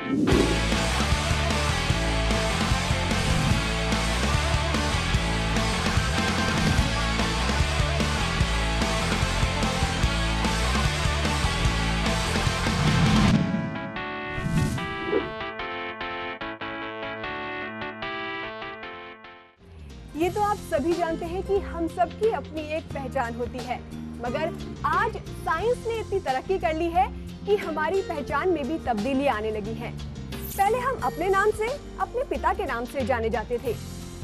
ये तो आप सभी जानते हैं कि हम सबकी अपनी एक पहचान होती है, मगर आज साइंस ने इतनी तरक्की कर ली है कि हमारी पहचान में भी तब्दीली आने लगी है। पहले हम अपने नाम से, अपने पिता के नाम से जाने जाते थे,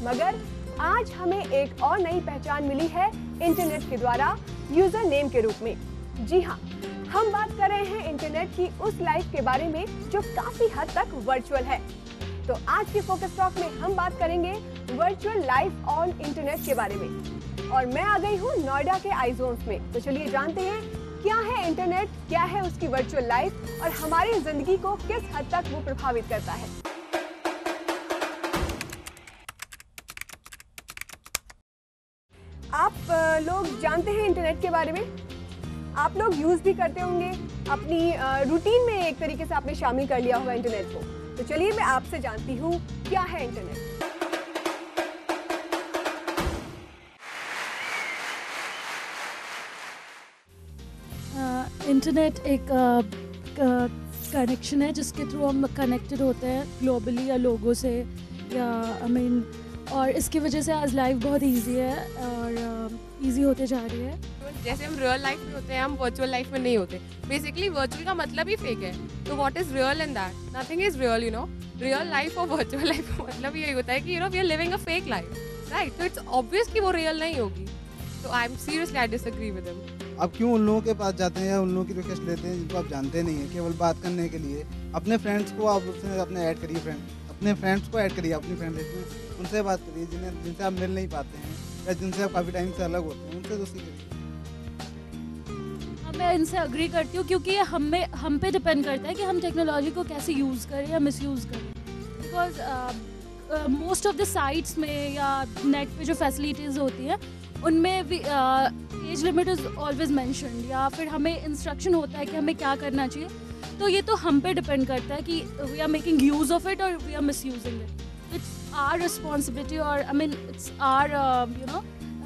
मगर आज हमें एक और नई पहचान मिली है इंटरनेट के द्वारा, यूजर नेम के रूप में। जी हाँ, हम बात कर रहे हैं इंटरनेट की उस लाइफ के बारे में जो काफी हद तक वर्चुअल है। तो आज के फोकस टॉक में हम बात करेंगे वर्चुअल लाइफ ऑन इंटरनेट के बारे में, और मैं आ गई हूँ नोएडा के आईजोन्स में। तो चलिए जानते हैं क्या है इंटरनेट, क्या है उसकी वर्चुअल लाइफ और हमारी जिंदगी को किस हद तक वो प्रभावित करता है। आप लोग जानते हैं इंटरनेट के बारे में, आप लोग यूज भी करते होंगे, अपनी रूटीन में एक तरीके से आपने शामिल कर लिया होगा इंटरनेट को। तो चलिए मैं आपसे जानती हूँ क्या है इंटरनेट। इंटरनेट एक कनेक्शन है जिसके थ्रू हम कनेक्टेड होते हैं ग्लोबली या लोगों से, या और इसकी वजह से आज लाइफ बहुत इजी है और इजी होते जा रही है। जैसे हम रियल लाइफ में होते हैं, हम वर्चुअल लाइफ में नहीं होते। बेसिकली वर्चुअल का मतलब ही फेक है, तो what is real in that? Nothing is real, you know. Real life और वर्चुअल लाइफ का मतलब यही होता है कि you know we are living a fake life, right? तो इट्स ऑब्वियस कि वो रियल नहीं होगी। तो I am seriously I disagree with him. आप क्यों उन लोगों के पास जाते हैं या उन लोगों की रिक्वेस्ट लेते हैं जिनको आप जानते नहीं हैं, केवल बात करने के लिए? अपने फ्रेंड्स को आप उसमें अपने ऐड करिए, अपने फ्रेंड्स को ऐड करिए अपनी फ्रेंड लिस्ट में, उनसे बात करिए जिनसे आप मिल नहीं पाते हैं या जिनसे आप काफ़ी टाइम से अलग होते हैं, उनसे दोस्ती करिए। मैं इनसे अग्री करती हूँ क्योंकि ये हम पे डिपेंड करता है कि हम टेक्नोलॉजी को कैसे यूज़ करें या मिसयूज़ करें। Because most of the sites में या नेट पे जो फैसिलिटीज़ होती हैं उनमें भी age limit is always mentioned, या फिर हमें इंस्ट्रक्शन होता है कि हमें क्या करना चाहिए। तो ये तो हम पे डिपेंड करता है कि we are making use of it और we are misusing it. It's our responsibility और इट्स आर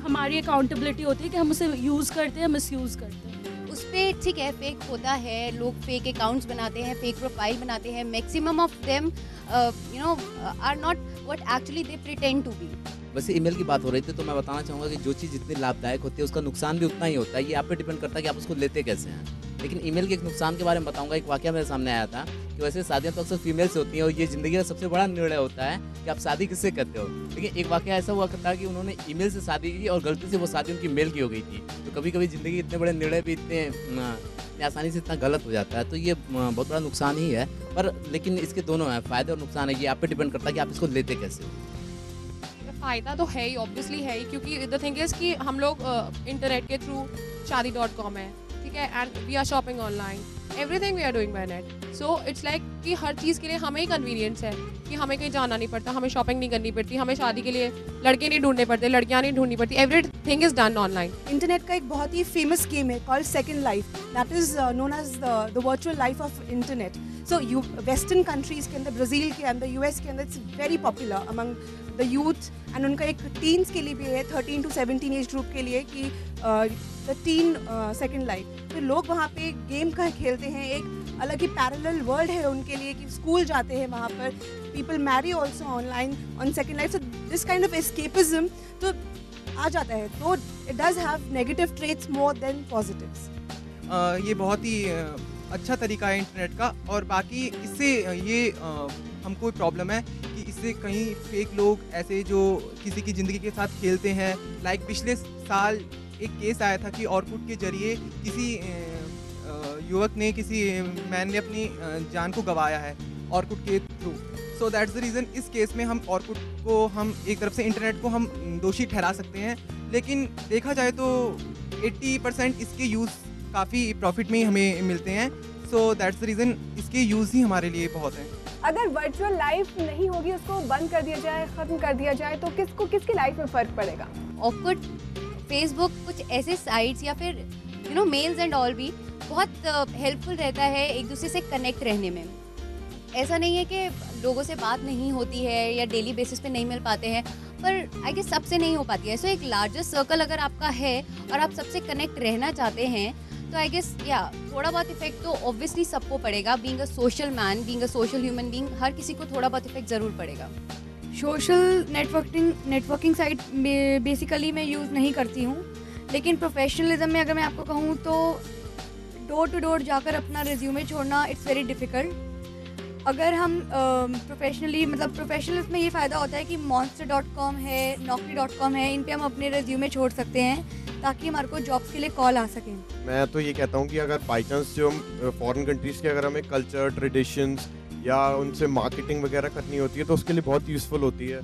हमारी अकाउंटेबिलिटी होती है कि हम उसे यूज़ करते हैं, मिसयूज़ करते हैं। उस पर ठीक है, फेक होता है, लोग फेक अकाउंट्स बनाते हैं, फेक प्रोफाइल बनाते हैं। Maximum of them are not what actually they pretend to be. वैसे ईमेल की बात हो रही थी तो मैं बताना चाहूँगा कि जो चीज़ जितनी लाभदायक होती है उसका नुकसान भी उतना ही होता है। ये आप पे डिपेंड करता है कि आप उसको लेते कैसे हैं। लेकिन ईमेल के एक नुकसान के बारे में बताऊंगा। एक वाकया मेरे सामने आया था कि वैसे शादियाँ तो अक्सर फीमेल से होती हैं और ये ज़िंदगी का सबसे बड़ा निर्णय होता है कि आप शादी किससे करते हो। लेकिन एक वाकया ऐसा हुआ था कि उन्होंने ईमेल से शादी की और गलती से वो शादी उनकी मेल की हो गई थी। तो कभी कभी ज़िंदगी इतने बड़े निर्णय भी इतने आसानी से इतना गलत हो जाता है, तो ये बहुत बड़ा नुकसान ही है। पर लेकिन इसके दोनों हैं, फ़ायदे और नुकसान है। ये आप पे डिपेंड करता है कि आप इसको लेते कैसे हो। फ़ायदा तो है ही, ऑब्वियसली है ही, क्योंकि द थिंग इज़ कि हम लोग इंटरनेट के थ्रू शादी.com है, ठीक है, and we are shopping online, everything we are doing by net. So it's like कि हर चीज़ के लिए हमें ही कन्वीनियंस है कि हमें कहीं जाना नहीं पड़ता, हमें शॉपिंग नहीं करनी पड़ती, हमें शादी के लिए लड़के नहीं ढूंढने पड़ते, लड़कियाँ नहीं ढूंढनी पड़ती, everything is done online. Internet का एक बहुत ही फेमस गेम है called Second Life, that is known as the virtual life of internet. So western countries के अंदर, ब्राज़ील के अंदर, यूएस के अंदर, it's very popular among the youth. And उनका एक टीन्स के लिए भी है, 13 to 17 एज ग्रुप के लिए, कि द टीन सेकंड लाइफ। तो लोग वहाँ पे गेम का खेलते हैं, एक अलग ही पैरेलल वर्ल्ड है उनके लिए, कि स्कूल जाते हैं वहाँ पर, people marry also online on Second Life. So this kind of escapism तो आ जाता है। तो it does have negative traits more than positives. ये बहुत ही अच्छा तरीका है इंटरनेट का। और बाकी इससे ये हमको प्रॉब्लम है कि इससे कहीं फेक लोग ऐसे जो किसी की ज़िंदगी के साथ खेलते हैं। लाइक पिछले साल एक केस आया था कि ऑर्कुट के जरिए किसी युवक ने, किसी मैन ने अपनी जान को गंवाया है ऑर्कुट के through. So that's the reason इस केस में हम ऑर्कुट को, हम एक तरफ से इंटरनेट को हम दोषी ठहरा सकते हैं। लेकिन देखा जाए तो 80% इसके यूज़ काफ़ी प्रॉफिट में ही हमें मिलते हैं। सो दैट्स द रीज़न इसके यूज़ ही हमारे लिए बहुत हैं। अगर वर्चुअल लाइफ नहीं होगी, उसको बंद कर दिया जाए, ख़त्म कर दिया जाए, तो किसकी लाइफ में फ़र्क पड़ेगा? ऑफकोर्स फेसबुक, कुछ ऐसे साइट्स या फिर मेल्स एंड ऑल भी बहुत हेल्पफुल रहता है एक दूसरे से कनेक्ट रहने में। ऐसा नहीं है कि लोगों से बात नहीं होती है या डेली बेसिस पे नहीं मिल पाते हैं, पर आई गेस सबसे नहीं हो पाती है। सो एक लार्जर सर्कल अगर आपका है और आप सबसे कनेक्ट रहना चाहते हैं तो आई गेस या थोड़ा बहुत इफेक्ट तो ऑब्वियसली सबको पड़ेगा। Being a social man, being a social human being, हर किसी को थोड़ा बहुत इफेक्ट ज़रूर पड़ेगा। सोशल नेटवर्किंग साइट बेसिकली मैं यूज़ नहीं करती हूँ, लेकिन प्रोफेशनलिज्म में अगर मैं आपको कहूँ तो डोर टू डोर जाकर अपना रिज्यूमे छोड़ना इट्स वेरी डिफ़िकल्ट। अगर हम प्रोफेशनलिज्म में ये फ़ायदा होता है कि monster.com है, naukri.com है, इन पे हम अपने रिज्यूमे छोड़ सकते हैं ताकि हमारे को जॉब्स के लिए कॉल आ सकें। मैं तो ये कहता हूँ कि अगर बाई चांस जो हम फॉरेन कंट्रीज़ के अगर हमें कल्चर, ट्रेडिशंस या उनसे मार्केटिंग वगैरह करनी होती है तो उसके लिए बहुत यूज़फुल होती है।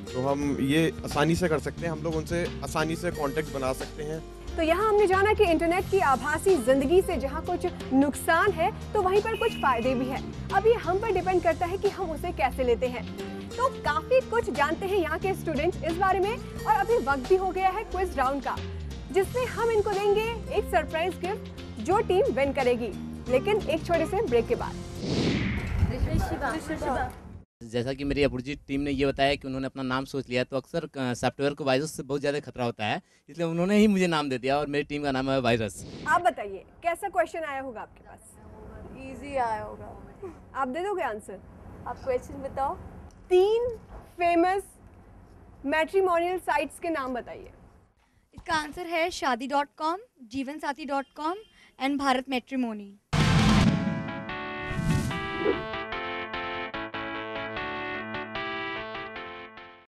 तो हम ये आसानी से कर सकते हैं, हम लोग उनसे आसानी से कांटेक्ट बना सकते हैं। तो यहाँ हमने जाना कि इंटरनेट की आभासी जिंदगी से जहाँ कुछ नुकसान है तो वहीं पर कुछ फायदे भी हैं। अब ये हम पर डिपेंड करता है कि हम उसे कैसे लेते हैं। तो काफी कुछ जानते हैं यहाँ के स्टूडेंट्स इस बारे में, और अभी वक्त भी हो गया है क्विज राउंड का, जिसमें हम इनको देंगे एक सरप्राइज गिफ्ट जो टीम विन करेगी, लेकिन एक छोटे से ब्रेक के बाद। जैसा कि मेरी अपोजिट टीम ने ये बताया कि उन्होंने अपना नाम सोच लिया, तो अक्सर सॉफ्टवेयर को वायरस से बहुत ज़्यादा खतरा होता है, इसलिए उन्होंने ही मुझे नाम दे दिया और मेरी टीम का नाम है वायरस। आप बताइए कैसा क्वेश्चन आया होगा आपके पास? इजी आया होगा। आप दे दोगे आंसर? आप क्वेश्चन बताओ। 3 फेमस मैट्रिमोनियल साइट्स के नाम बताइए। इसका आंसर है शादी.com, जीवनसाथी.com एंड भारत मैट्रिमोनी।